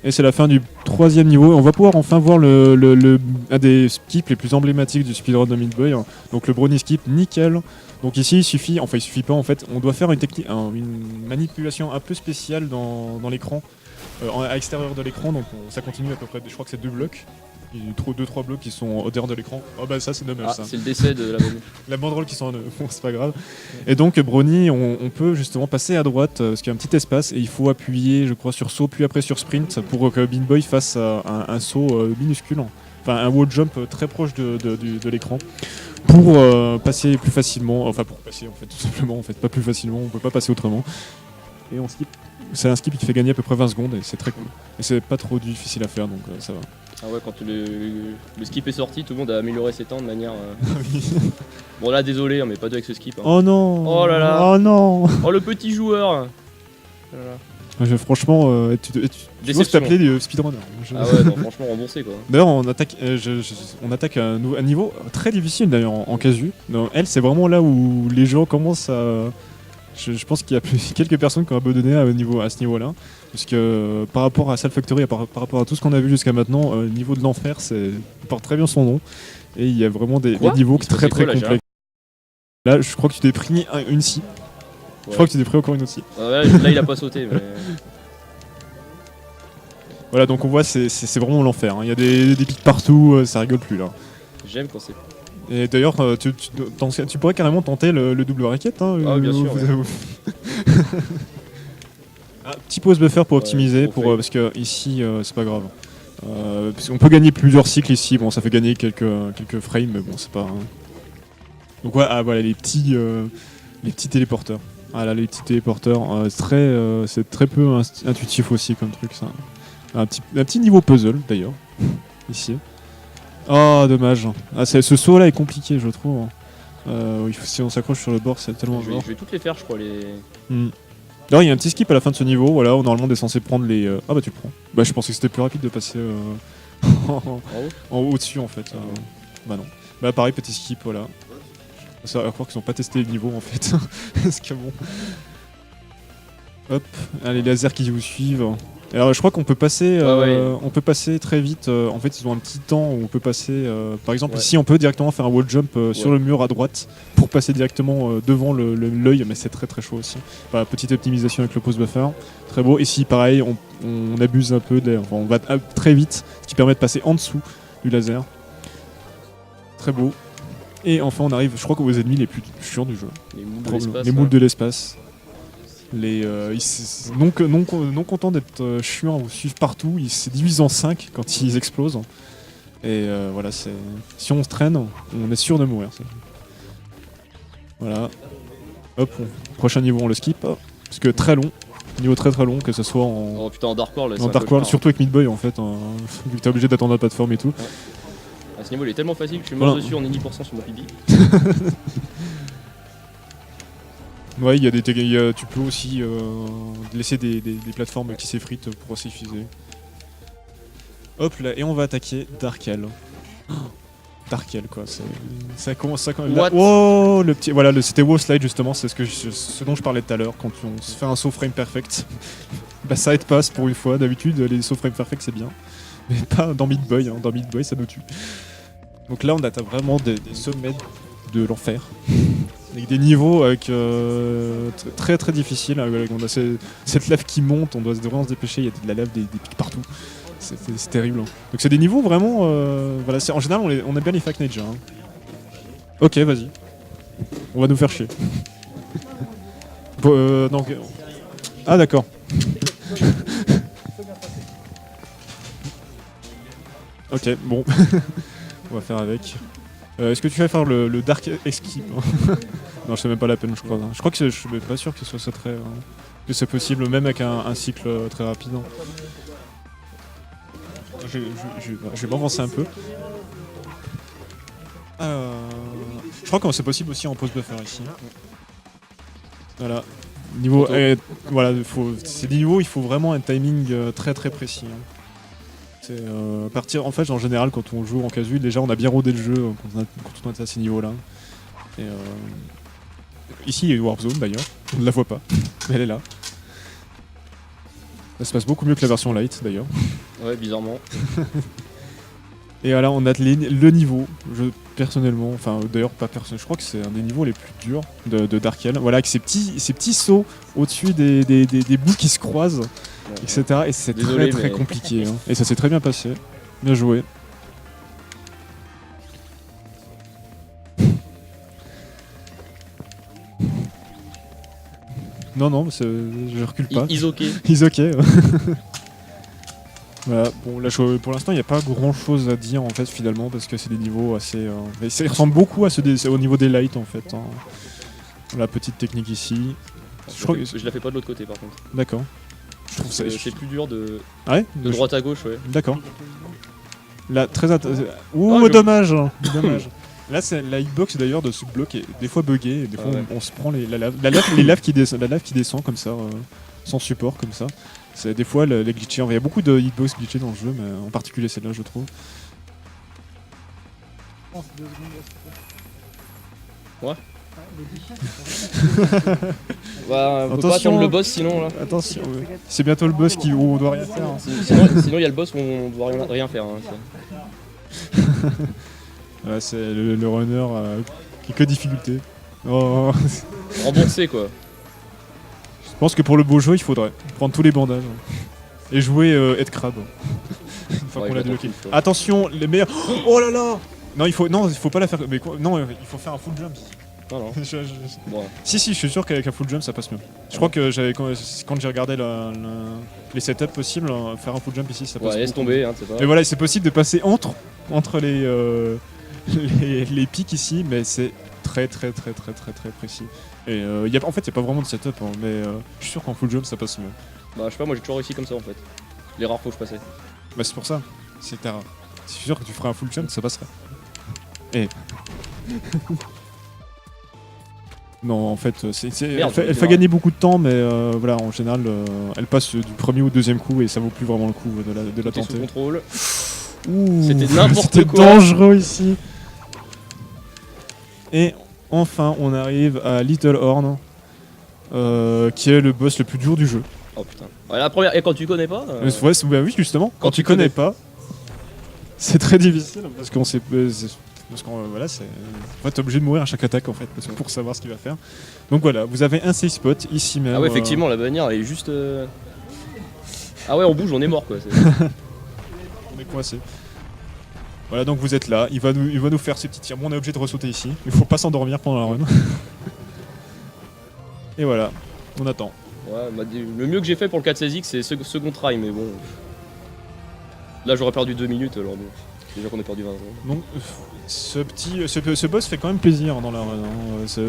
Et c'est la fin du 3ème niveau. On va pouvoir enfin voir un des skips les plus emblématiques du speedrun de Meat Boy. Donc le brownie skip, nickel. Donc ici il suffit pas en fait. On doit faire une manipulation un peu spéciale dans l'écran. À l'extérieur de l'écran, donc ça continue à peu près, je crois que c'est 2 blocs. Il y a 2-3 blocs qui sont au dehors de l'écran. Oh bah ça c'est dommage ça.
C'est le décès de la banane.
La banderole qui sont bon, c'est pas grave. Et donc Brony, on peut justement passer à droite parce qu'il y a un petit espace et il faut appuyer, je crois, sur saut puis après sur sprint pour que Bean Boy fasse un saut minuscule, enfin un wall jump très proche de l'écran pour passer plus facilement, enfin pour passer en fait tout simplement, en fait pas plus facilement, on peut pas passer autrement. Et on skip. C'est un skip qui fait gagner à peu près 20 secondes et c'est très cool. Et c'est pas trop difficile à faire donc ça va.
Ah ouais, quand le skip est sorti, tout le monde a amélioré ses temps de manière. Bon là, désolé, mais pas deux avec ce skip. Hein.
Oh non.
Oh là là.
Oh non.
Oh le petit joueur. Voilà.
Franchement, tu dois t'appeler le speedrunner.
Ah ouais, non, franchement remboursé quoi.
D'ailleurs, on attaque un niveau très difficile d'ailleurs en casu. Non, elle, c'est vraiment là où les gens commencent à. Je pense qu'il y a quelques personnes qui ont abandonné à ce niveau-là. Parce que par rapport à Salt Factory, par rapport à tout ce qu'on a vu jusqu'à maintenant, le niveau de l'enfer, porte très bien son nom. Et il y a vraiment des niveaux très complexes. Là, je crois que tu t'es pris une scie. Ouais. Je crois que tu t'es pris encore une autre scie.
Là, il a pas sauté. Mais...
Voilà, donc on voit, c'est vraiment l'enfer. Hein. Il y a des pics partout, ça rigole plus là.
J'aime quand c'est.
Et d'ailleurs, tu pourrais carrément tenter le double racket. Hein,
ah, bien sûr. Ouais.
Petit pause buffer pour optimiser, parce que ici, c'est pas grave. Parce qu'on peut gagner plusieurs cycles ici. Bon, ça fait gagner quelques frames, mais bon, c'est pas. Hein. Donc ouais, voilà les petits téléporteurs. Ah là, les petits téléporteurs, c'est très peu intuitif aussi comme truc ça. Un petit niveau puzzle d'ailleurs, ici. Oh, dommage. Ah, ce saut là est compliqué, je trouve. Si on s'accroche sur le bord, c'est tellement
je vais toutes les faire, je crois.
D'ailleurs, il y a un petit skip à la fin de ce niveau. Voilà, normalement, on est censé prendre les. Ah bah, tu le prends. Bah, je pensais que c'était plus rapide de passer en haut-dessus en fait. Bah, non. Bah, pareil, petit skip, voilà. Ça va croire qu'ils n'ont pas testé le niveau en fait. Parce que bon. Hop, les lasers qui vous suivent. Alors je crois qu'on peut passer, on peut passer très vite. En fait, ils ont un petit temps où on peut passer. Par exemple, ici, on peut directement faire un wall jump sur le mur à droite pour passer directement devant l'œil, mais c'est très très chaud aussi. Enfin, petite optimisation avec le pause buffer, très beau. Ici, pareil, on abuse un peu, on va très vite, ce qui permet de passer en dessous du laser. Très beau. Et enfin, on arrive, je crois, aux ennemis les plus chiants du jeu. Les moules de l'espace. Non contents d'être chiants ou suivre partout, ils se divisent en 5 quand ils explosent. Et voilà, si on se traîne, on est sûr de mourir. Voilà. Hop, prochain niveau on le skip. Parce que très long. Niveau très très long, que ce soit en.
Oh putain, en Dark World.
En Dark World, surtout avec Meat Boy en fait. Vu que t'es obligé d'attendre la plateforme et tout.
Ouais. À ce niveau il est tellement facile que je suis mort dessus en 10% sur mon pipi.
Ouais, tu peux aussi laisser des plateformes qui s'effritent pour aussi fuser. Hop là, et on va attaquer Darkel. Darkel quoi, ça commence quand même là. Oh, le petit, voilà, c'était Wall Slide justement, c'est ce dont je parlais tout à l'heure, quand on se fait un saut frame perfect. Bah ça aide pas pour une fois, d'habitude les sauts frame perfect c'est bien. Mais pas dans Meat Boy, hein. Dans Meat Boy ça nous tue. Donc là on atteint vraiment des sommets de l'enfer. Avec des niveaux très très difficiles, on a cette lave qui monte, on doit vraiment se dépêcher, il y a de la lave, des pics partout. C'est terrible. Hein. Donc c'est des niveaux vraiment... voilà, en général on aime bien les Fact Ninja. Hein. Ok, vas-y. On va nous faire chier. Donc, ah d'accord. Ok, bon. On va faire avec. Est-ce que tu vas faire le Dark Escape? Non, c'est même pas la peine, je crois. Je crois que je suis même pas sûr que ce soit très... que c'est possible, même avec un cycle très rapide. Je vais m'avancer un peu. Je crois que c'est possible aussi en pause buffer ici. Voilà. Niveau, voilà, c'est des niveaux, il faut vraiment un timing très très précis. C'est partir. En fait, en général, quand on joue en casual, déjà on a bien rodé le jeu quand on est à ces niveaux-là. Et ici, il y a Warzone d'ailleurs. On ne la voit pas, mais elle est là. Ça se passe beaucoup mieux que la version light d'ailleurs.
Ouais, bizarrement.
Et voilà, on a le niveau, personnellement, enfin d'ailleurs pas personnellement, je crois que c'est un des niveaux les plus durs de Dark Hell. Voilà, avec ces petits sauts au-dessus des bouts qui se croisent, ouais, etc. Et c'est très compliqué. Hein. Et ça s'est très bien passé. Bien joué. Non, je recule pas.
He's ok.
He's ok. Voilà, bon là pour l'instant il n'y a pas grand chose à dire en fait finalement parce que c'est des niveaux assez... ça ressemble beaucoup au niveau des lights en fait. Hein. La petite technique ici.
Je la fais pas de l'autre côté par contre.
D'accord.
C'est plus dur de,
de
droite à gauche, ouais.
D'accord. Là, très ouh, dommage. Dommage. Là, c'est la hitbox d'ailleurs de ce bloc est des fois buggée et des fois on se prend la lave qui descend comme ça, sans support comme ça. C'est des fois les glitchés. Il y a beaucoup de hitbox glitchés dans le jeu, mais en particulier celle-là, je trouve.
Ouais. Bah, on peut pas attendre le boss sinon là.
Attention, c'est bientôt le boss où on doit rien faire. Hein.
Sinon il y a le boss où on doit rien faire. Hein,
ouais, c'est le runner qui que difficulté. Oh.
Remboursé quoi.
Je pense que pour le beau jeu, il faudrait prendre tous les bandages et jouer Head Crab. Une fois qu'on l'a débloqué. Attention, les meilleurs. Oh là là. Non, il faut pas la faire. Mais quoi non, il faut faire un full jump.
Non.
Bon. Si, je suis sûr qu'avec un full jump ça passe mieux. Je crois que quand j'ai regardé les setups possibles, faire un full jump ici ça passe.
Ouais, laisse tomber, hein, c'est pas.
Et voilà, c'est possible de passer entre les pics ici, mais c'est très précis. Et en fait, il n'y a pas vraiment de setup, hein, mais je suis sûr qu'en full jump ça passe mieux.
Bah, je sais pas, moi j'ai toujours réussi comme ça en fait. Les rares fois où je passais.
Bah, c'est pour ça, c'était rare. Je suis sûr que tu ferais un full jump, ça passerait. Et. Non, en fait, elle fait gagner beaucoup de temps, mais voilà, en général, elle passe du premier au deuxième coup et ça vaut plus vraiment le coup de la tenter.
Sous contrôle.
C'était
n'importe quoi.
Dangereux ici. Et enfin, on arrive à Little Horn, qui est le boss le plus dur du jeu.
Oh putain. Ouais, la première, et quand tu connais pas
ouais, bah oui, justement, quand tu connais pas, c'est très difficile parce qu'on sait. Parce que voilà, c'est. En fait, t'es obligé de mourir à chaque attaque en fait, pour savoir ce qu'il va faire. Donc voilà, vous avez un safe spot ici même.
Ah ouais, effectivement, la bannière elle est juste. Ah ouais, on bouge, on est mort quoi.
On est coincé. Voilà, donc vous êtes là, il va nous faire ses petits tirs. Bon, on est obligé de ressauter ici, il faut pas s'endormir pendant la run. Et voilà, on attend.
Ouais, le mieux que j'ai fait pour le 4-16X c'est second try, mais bon. Là j'aurais perdu 2 minutes alors bon. Déjà qu'on est perdu 20 secondes.
Donc, ce boss fait quand même plaisir dans la run. Hein. Ça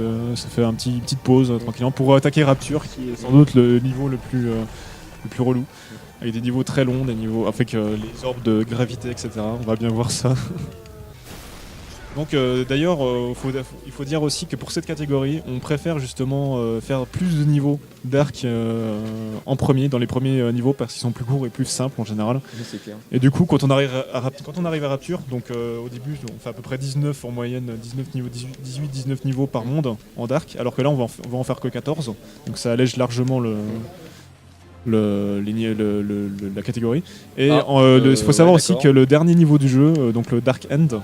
fait une petite pause tranquillement pour attaquer Rapture, qui est sans doute le niveau le plus relou. Avec des niveaux très longs, des niveaux avec les orbes de gravité, etc. On va bien voir ça. Donc d'ailleurs, il faut dire aussi que pour cette catégorie, on préfère justement faire plus de niveaux d'arc en premier, dans les premiers niveaux, parce qu'ils sont plus courts et plus simples en général.
C'est clair.
Et du coup, quand on arrive à Rapture, donc au début, on fait à peu près 19 en moyenne, 18-19 niveaux par monde en dark, alors que là, on va en faire que 14. Donc ça allège largement la catégorie. Et il faut savoir aussi que le dernier niveau du jeu, donc le Dark End,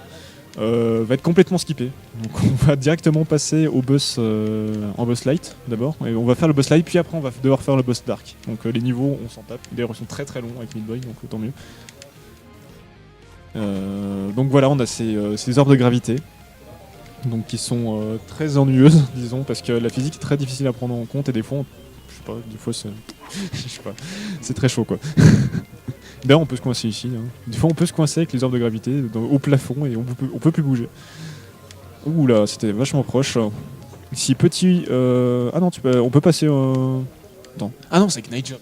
va être complètement skippé. Donc on va directement passer au boss en boss light d'abord, et on va faire le boss light, puis après on va devoir faire le boss dark. Donc les niveaux on s'en tape, d'ailleurs ils sont très longs avec Meat Boy, donc tant mieux. Donc voilà, on a ces orbes de gravité. donc qui sont très ennuyeuses, disons, parce que la physique est très difficile à prendre en compte et des fois, je sais pas, des fois c'est, je sais pas, c'est très chaud quoi. D'ailleurs, on peut se coincer ici. Hein. Des fois, on peut se coincer avec les orbes de gravité au plafond et on peut plus bouger. Ouh là, c'était vachement proche. Ici, petit. Ah non, on peut passer. Attends. Ah non, c'est avec Naija.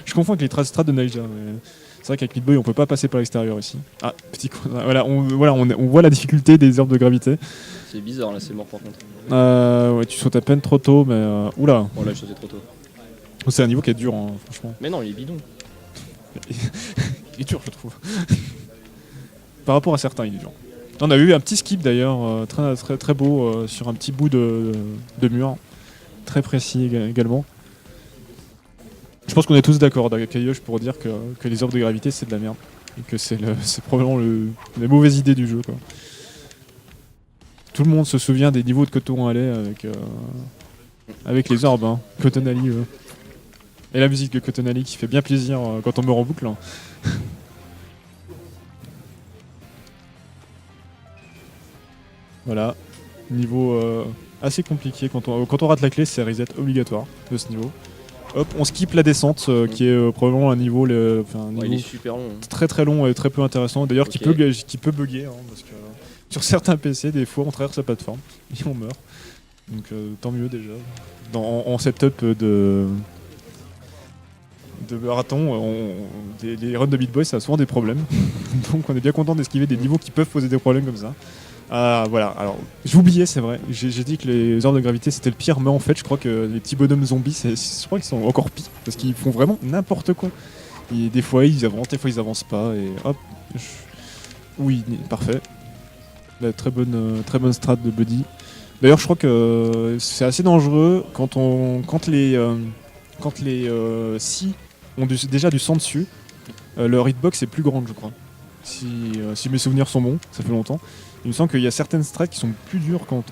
Je confonds avec les strats de Naija. Mais c'est vrai qu'avec Meat Boy, on peut pas passer par l'extérieur ici. Ah, petit. Voilà, on voit la difficulté des orbes de gravité.
C'est bizarre là, c'est mort par contre.
Ouais, tu sautes à peine trop tôt, mais. Oula.
Bon là, je sautais trop tôt.
C'est un niveau qui est dur, hein, franchement.
Mais non, il est bidon.
Il est dur, je trouve. Par rapport à certains, il est dur. On a eu un petit skip d'ailleurs, très beau, sur un petit bout de mur. Très précis également. Je pense qu'on est tous d'accord avec Kayosh pour dire que les orbes de gravité c'est de la merde. Et que c'est probablement la mauvaise idée du jeu. Quoi. Tout le monde se souvient des niveaux de Coton Alley avec les orbes. Hein. Cotton Alley. Et la musique de Cotton Alley qui fait bien plaisir quand on meurt en boucle. Hein. Voilà, niveau assez compliqué. Quand on rate la clé, c'est reset obligatoire de ce niveau. Hop, on skip la descente qui est probablement un niveau,
Il est super long.
Très très long et très peu intéressant. D'ailleurs, qui peut bugger, hein, parce que sur certains PC, des fois, on traverse la plateforme et on meurt. Donc tant mieux déjà. En setup de marathon, les runs de Beat Boy, ça a souvent des problèmes. Donc on est bien content d'esquiver des niveaux qui peuvent poser des problèmes comme ça. Voilà, alors j'oubliais, c'est vrai, j'ai dit que les orbes de gravité c'était le pire, mais en fait je crois que les petits bonhommes zombies, je crois qu'ils sont encore pires, parce qu'ils font vraiment n'importe quoi. Et des fois ils avancent, des fois ils avancent pas, et hop. Oui, parfait. La très bonne strat de Buddy. D'ailleurs je crois que c'est assez dangereux quand les si ont déjà du sang dessus, leur hitbox est plus grande je crois. Si mes souvenirs sont bons, ça fait longtemps. Il me semble qu'il y a certaines strats qui sont plus dures quand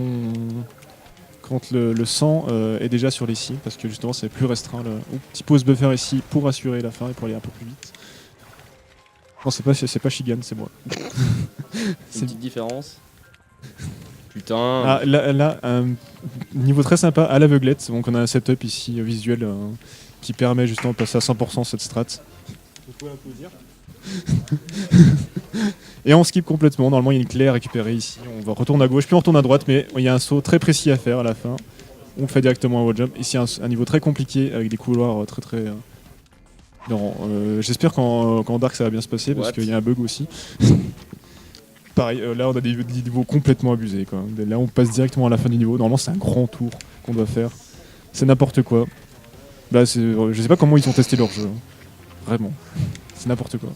le sang est déjà sur les scies, parce que justement c'est plus restreint. Petit pause buffer ici pour assurer la fin et pour aller un peu plus vite. Non, c'est pas Shigan, c'est moi.
C'est une petite différence. Putain.
Ah, là, un niveau très sympa à l'aveuglette. Donc on a un setup ici visuel qui permet justement de passer à 100% cette strat. Vous pouvez applaudir. Et on skip complètement. Normalement, il y a une clé à récupérer ici. On va retourner à gauche, puis on retourne à droite, mais il y a un saut très précis à faire à la fin. On fait directement un wall jump. Ici, un niveau très compliqué avec des couloirs très. Non, j'espère qu'en Dark ça va bien se passer parce qu'il y a un bug aussi. Pareil, là on a des niveaux complètement abusés. Quoi. Là, on passe directement à la fin du niveau. Normalement, c'est un grand tour qu'on doit faire. C'est n'importe quoi. Là, je sais pas comment ils ont testé leur jeu. Hein. Vraiment. C'est n'importe quoi.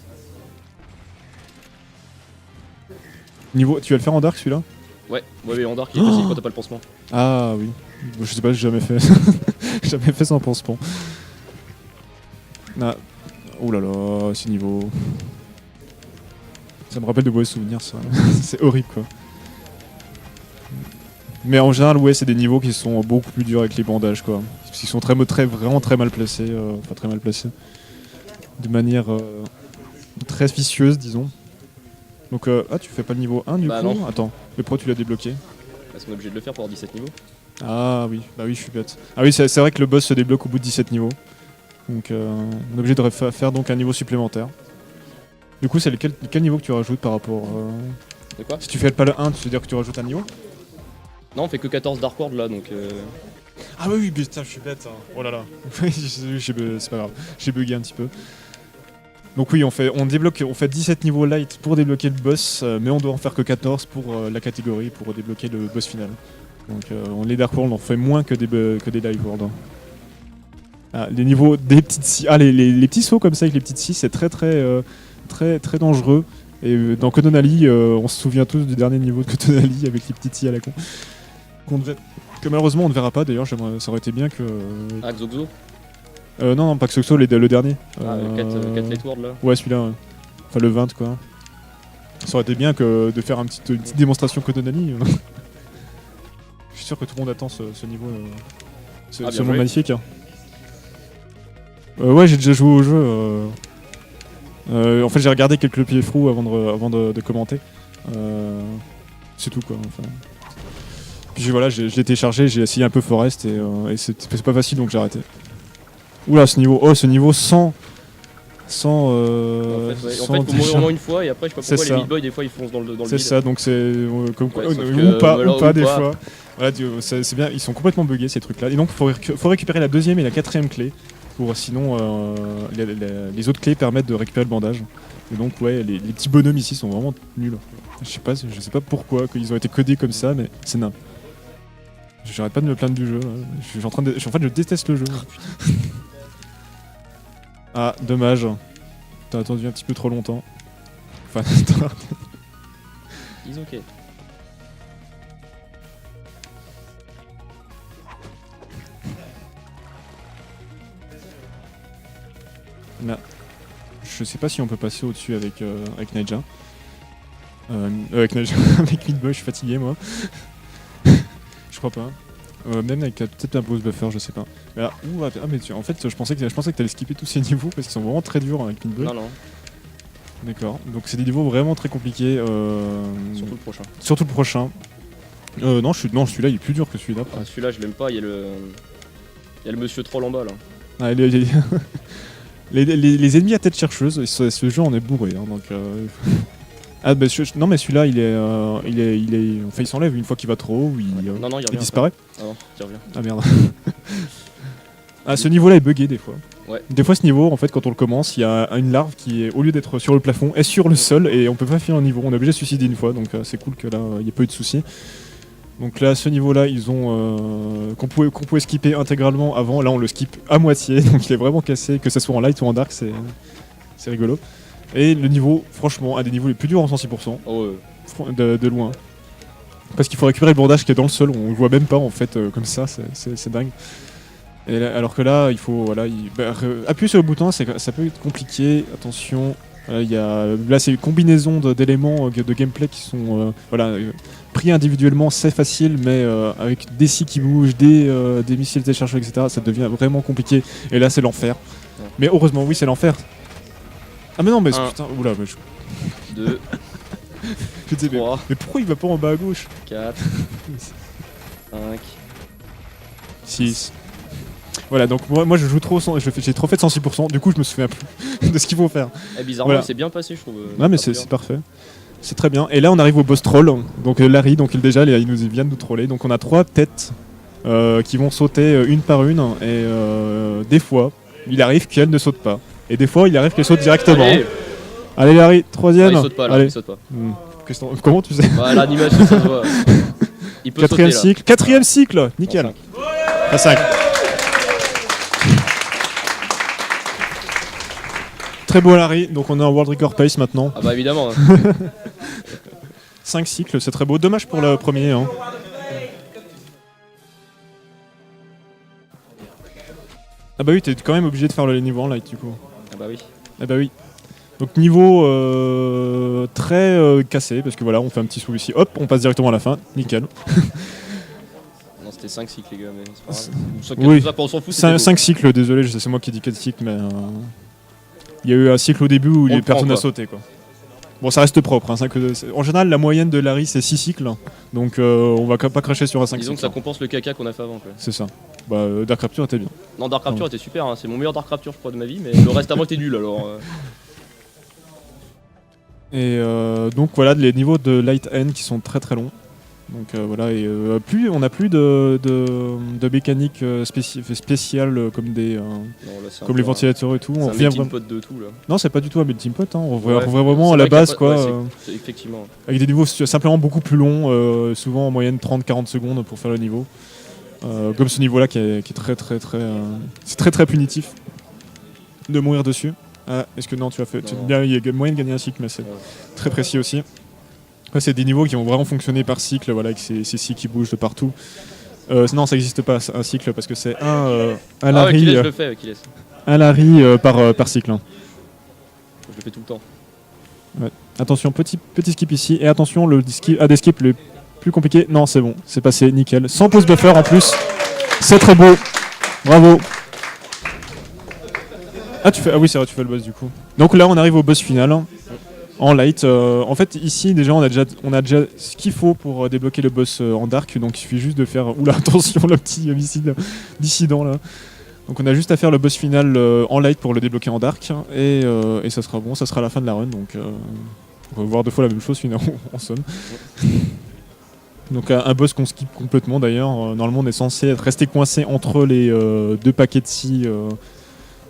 Niveau, tu vas le faire en dark celui-là?
Ouais, en dark il est facile quand t'as pas le pansement.
Ah oui. Je sais pas, j'ai jamais fait. J'ai jamais fait sans pansement. Ah. Oh là là, ce niveau. Ça me rappelle de mauvais souvenirs ça. C'est horrible quoi. Mais en général, ouais, c'est des niveaux qui sont beaucoup plus durs avec les bandages quoi. Parce qu'ils sont vraiment très mal placés. Enfin, très mal placés. De manière très vicieuse, disons. Donc, tu fais pas le niveau 1 du coup
non.
Attends, mais pourquoi tu l'as débloqué?
Parce qu'on est obligé de le faire pour avoir 17 niveaux.
Ah oui, bah oui, je suis bête. Ah oui, c'est vrai que le boss se débloque au bout de 17 niveaux. Donc, on est obligé de faire donc un niveau supplémentaire. Du coup, c'est quel niveau que tu rajoutes par rapport.
De quoi?
Si tu fais pas le 1, tu veux dire que tu rajoutes un niveau?
Non, on fait que 14 Dark World là donc.
Ah oui, putain, je suis bête. Hein. Oh là là. C'est pas grave, j'ai bugué un petit peu. Donc oui, on fait 17 niveaux light pour débloquer le boss, mais on doit en faire que 14 pour la catégorie, pour débloquer le boss final. Donc les Dark World on fait moins que des Live World. Ah, les niveaux des petites scies, les petits sauts comme ça avec les petites scies, c'est très dangereux. Et dans Codonali, on se souvient tous du dernier niveau de Codonali avec les petites scies à la con. Que malheureusement on ne verra pas d'ailleurs, ça aurait été bien que...
Ah, Xoxo
non, pas que Xoxo, le dernier.
Ah, le 4 Light World là.
Ouais, celui-là, ouais. Enfin le 20 quoi. Ça aurait été bien que de faire une petite démonstration Codonali. Je suis sûr que tout le monde attend ce niveau, ce monde magnifique. Hein. Ouais, j'ai déjà joué au jeu. En fait, j'ai regardé quelques pieds frous avant de commenter. C'est tout quoi. Enfin. Puis voilà, je l'ai téléchargé, j'ai essayé un peu Forest et c'est pas facile donc j'ai arrêté. Oula, ce niveau sans. Sans.
En fait, faut mourir au moins une fois et après, je sais pas pourquoi les Meat Boy, des fois, ils foncent dans le
C'est
vide.
ça, donc c'est. Comme quoi,
Ouais, sauf
ou
que,
pas,
voilà,
ou pas
ou
des
pas.
fois. Voilà, c'est bien, ils sont complètement buggés ces trucs là. Et donc, faut récupérer la deuxième et la quatrième clé. Pour sinon, les autres clés permettent de récupérer le bandage. Et donc, ouais, les petits bonhommes ici sont vraiment nuls. Je sais pas pourquoi qu'ils ont été codés comme ça, mais c'est nain. J'arrête pas de me plaindre du jeu. Là. En fait, je déteste le jeu. Ah, dommage. T'as attendu un petit peu trop longtemps. Enfin,
Ils ok.
Là. Je sais pas si on peut passer au-dessus avec Naija. Avec Naija, avec Meat Boy, je suis fatigué moi. Je crois pas. Même avec peut-être un boss buffer, je sais pas. Mais là, en fait, je pensais que t'allais skipper tous ces niveaux parce qu'ils sont vraiment très durs avec Meat Boy.
Non.
D'accord. Donc c'est des niveaux vraiment très compliqués.
Surtout le prochain.
Surtout le prochain. Non, celui-là il est plus dur que celui-là.
Ah, celui-là, je l'aime pas. Il y a le monsieur troll en bas là.
Ah, les ennemis à tête chercheuse, ce jeu en est bourré. Hein, donc, ah, bah, non, mais celui-là, enfin, il s'enlève une fois qu'il va trop haut,
Non,
il disparaît.
Ah non, il revient.
Ah merde. Ah, ce niveau-là est buggé des fois.
Ouais.
Des fois, ce niveau, en fait, quand on le commence, il y a une larve qui, au lieu d'être sur le plafond, est sur le sol et on peut pas finir un niveau. On est obligé de se suicider une fois, donc c'est cool que là, il n'y ait pas eu de soucis. Donc là, ce niveau-là, ils ont qu'on pouvait skipper intégralement avant. Là, on le skip à moitié, donc il est vraiment cassé, que ce soit en light ou en dark, c'est rigolo. Et le niveau, franchement, un des niveaux les plus durs en 106%, de loin. Parce qu'il faut récupérer le bandage qui est dans le sol, on le voit même pas en fait comme ça, c'est dingue. Et là, alors que là, il faut appuyer sur le bouton, ça peut être compliqué. Attention, là c'est une combinaison d'éléments de gameplay qui sont pris individuellement, c'est facile, mais avec des scies qui bougent, des missiles déchargés, etc., ça devient vraiment compliqué. Et là, c'est l'enfer.
Ouais.
Mais heureusement, oui, c'est l'enfer. Ah mais non, mais putain, oula, mais
2,
je disais,
3,
mais pourquoi il va pas en bas à gauche?
4, 5.
6. Voilà, donc moi je joue trop, j'ai trop fait de 106%, du coup je me souviens plus de ce qu'il faut faire.
Eh, bizarrement, c'est bien passé, je trouve.
Ouais, mais c'est parfait. C'est très bien. Et là, on arrive au boss troll, donc Larry, donc il vient de nous troller. Donc on a 3 têtes qui vont sauter une par une, et des fois, il arrive qu'elle ne saute pas. Et des fois, il arrive qu'elle saute directement. Allez Larry, 3ème.
Il saute pas là,
allez.
il saute pas.
Comment tu sais?
Bah, l'animation, ça se voit. Il peut
4ème
sauter,
cycle, 4ème cycle, nickel. À 5. Très beau Larry, donc on est en World Record Pace maintenant.
Ah bah évidemment.
5 cycles, c'est très beau. Dommage pour le premier. Hein. Ah bah oui, t'es quand même obligé de faire le niveau en light du coup.
Ah bah oui.
Ah bah oui. Donc niveau très cassé, parce que voilà, on fait un petit saut ici, hop, on passe directement à la fin, nickel.
Non, c'était 5 cycles les gars, mais c'est pas grave.
Oui,
On s'en fout.
5 cycles, désolé, c'est moi qui dis 4 cycles, mais il y a eu un cycle au début où les personnes ont sauté quoi. Bon, ça reste propre. Hein, en général, la moyenne de Larry c'est 6 cycles, donc on va pas cracher sur un 5 cycles.
Disons que ça compense le caca qu'on a fait avant.
C'est ça. Bah, Dark Rapture était bien.
Non, Dark Rapture était super, hein. C'est mon meilleur Dark Rapture je crois de ma vie, mais le reste avant était nul alors.
Et donc voilà les niveaux de Light End qui sont très très longs. Donc voilà, et on n'a plus de mécanique spéciale comme comme les ventilateurs et tout.
On revient vraiment de tout là.
Non, c'est pas du tout un melting pot. Hein. On revient vraiment à la base quoi.
Effectivement.
Avec des niveaux simplement beaucoup plus longs, souvent en moyenne 30-40 secondes pour faire le niveau. Comme ce niveau là qui est très c'est très punitif de mourir dessus. Ah, est-ce que non, tu as fait bien, il y a moyen de gagner un cycle, mais c'est très précis aussi. Là, c'est des niveaux qui vont vraiment fonctionner par cycle, voilà, avec ces scies qui bougent de partout. Non, ça n'existe pas un cycle parce que c'est un Larry, un Larry par cycle. Hein.
Je le fais tout le temps.
Ouais. Attention, petit skip ici, et attention, des skips les plus compliqués. Non, c'est bon, c'est passé, nickel. Sans pause buffer en plus, c'est très beau. Bravo. Ah oui, c'est vrai, tu fais le boss du coup. Donc là, on arrive au boss final. En light, en fait ici déjà on a déjà ce qu'il faut pour débloquer le boss en dark, donc il suffit juste de faire... Oula attention le petit missile dissident là. Donc on a juste à faire le boss final en light pour le débloquer en dark, et ça sera bon, ça sera la fin de la run, donc on va voir 2 fois la même chose finalement en somme. Donc un boss qu'on skip complètement d'ailleurs, normalement on est censé être resté coincé entre les 2 paquets de scie.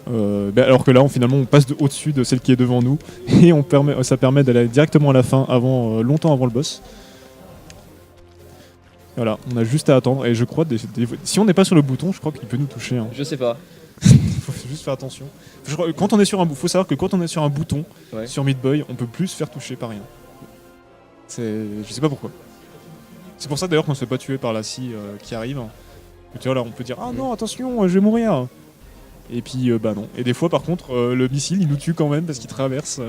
Alors que là, finalement, on passe au-dessus de celle qui est devant nous et ça permet d'aller directement à la fin, longtemps avant le boss. Voilà, on a juste à attendre et je crois, si on n'est pas sur le bouton, je crois qu'il peut nous toucher. Hein.
Je sais pas.
Faut juste faire attention. Quand on est sur faut savoir que quand on est sur un bouton,
Ouais.
sur Meat Boy, on peut plus se faire toucher par rien. Je sais pas pourquoi. C'est pour ça d'ailleurs qu'on se fait pas tuer par la scie qui arrive. Et tu vois là, on peut dire ah non attention, je vais mourir. Et puis bah non. Et des fois par contre le missile il nous tue quand même parce qu'il traverse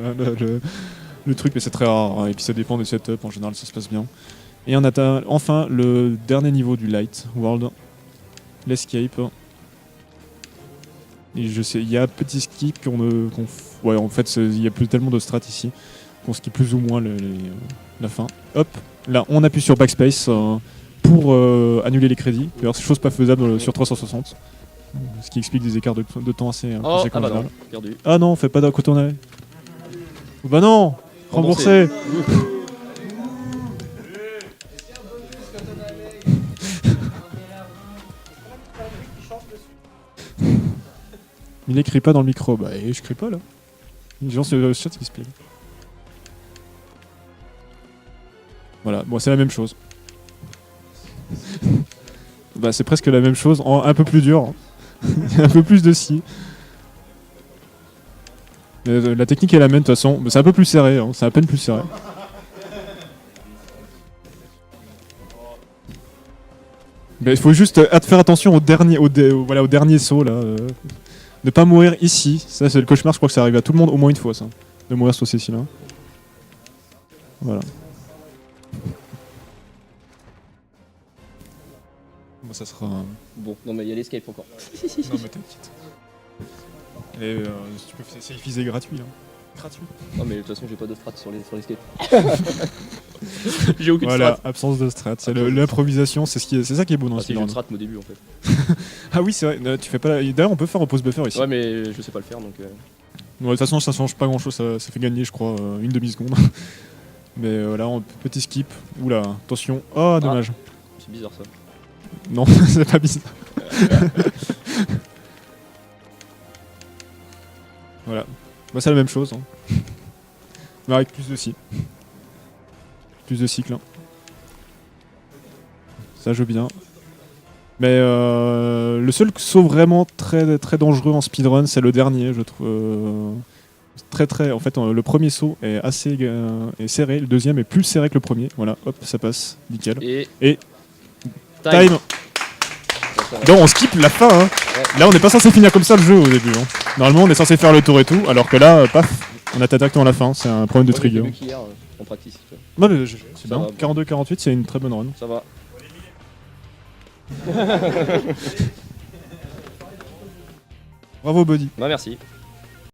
le truc, mais c'est très rare. Hein. Et puis ça dépend des setups, en général ça se passe bien. Et on atteint enfin le dernier niveau du Light World, l'escape. Et je sais, il y a un petit skip ouais en fait il y a plus tellement de strat ici qu'on skip plus ou moins la fin. Hop, là on appuie sur backspace pour annuler les crédits. D'ailleurs c'est chose pas faisable sur 360. Ce qui explique des écarts de temps assez conséquents.
Bah non, perdu.
Ah non, on fait pas d'un côté on allait. Bah non, remboursé. Il écrit pas dans le micro. Bah je crie pas là. Les gens sur le chat qui se plaignent. Voilà, bon c'est la même chose. Bah c'est presque la même chose, un peu plus dur. Un peu plus de scie. La technique est la même de toute façon, mais c'est un peu plus serré, hein. C'est à peine plus serré. Mais il faut juste faire attention au dernier saut là. Ne pas mourir ici, ça c'est le cauchemar, je crois que ça arrive à tout le monde au moins une fois ça. De mourir sur ces scies là. Voilà. Bon, ça sera...
Bon, non mais il y a l'escape encore.
Non mais t'inquiète. Et si tu peux c'est visé gratuit hein. Gratuit.
Non mais de toute façon j'ai pas de strat sur l'escape. J'ai aucune
Voilà,
strat.
absence de strat. C'est l'improvisation, c'est ça qui est beau dans
Ah,
ce
si j'ai
speedrun.
une strat au début en fait.
Ah oui c'est vrai, tu fais pas. D'ailleurs on peut faire un pause buffer ici.
Ouais mais je sais pas le faire donc.
Ouais, de toute façon ça change pas grand chose, ça fait gagner je crois une demi-seconde. Mais là petit skip. Oula, attention. Oh dommage.
C'est bizarre ça.
Non, c'est pas bizarre. Voilà. Bah c'est la même chose. Hein. Mais avec plus de scie. Plus de cycles. Hein. Ça joue bien. Mais le seul saut vraiment très, très dangereux en speedrun, c'est le dernier, je trouve. En fait, le premier saut est assez est serré, le deuxième est plus serré que le premier. Voilà, hop, ça passe, nickel.
Et
time. Donc on skip la fin. Hein.
Ouais.
Là, on n'est pas censé finir comme ça le jeu au début. Hein. Normalement, on est censé faire le tour et tout, alors que là, paf, on atteint directement à la fin. C'est un problème de trigger.
Mieux qu'hier, en practice.
Non, mais c'est
Ça
bien.
va.
42-48, c'est une très bonne run.
Ça va.
Bravo, Buddy.
Bah merci.